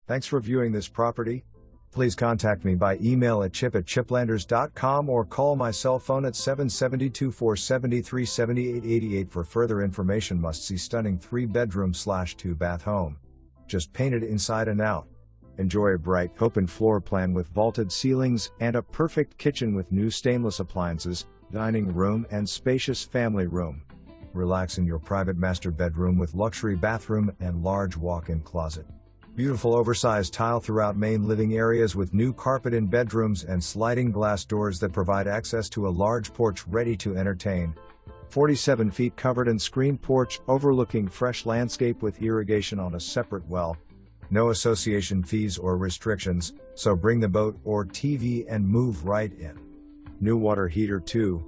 Thanks for viewing this property. Please contact me by email at chip@chiplanders.com or call my cell phone at 772-473-7888 for further information. Must see stunning 3-bedroom/2-bath home. Just painted inside and out. Enjoy a bright, open floor plan with vaulted ceilings and a perfect kitchen with new stainless appliances, dining room and spacious family room. Relax in your private master bedroom with luxury bathroom and large walk-in closet. Beautiful oversized tile throughout main living areas with new carpet in bedrooms and sliding glass doors that provide access to a large porch ready to entertain. 47 feet covered and screened porch overlooking fresh landscape with irrigation on a separate well. No association fees or restrictions, so bring the boat or TV and move right in. New water heater too.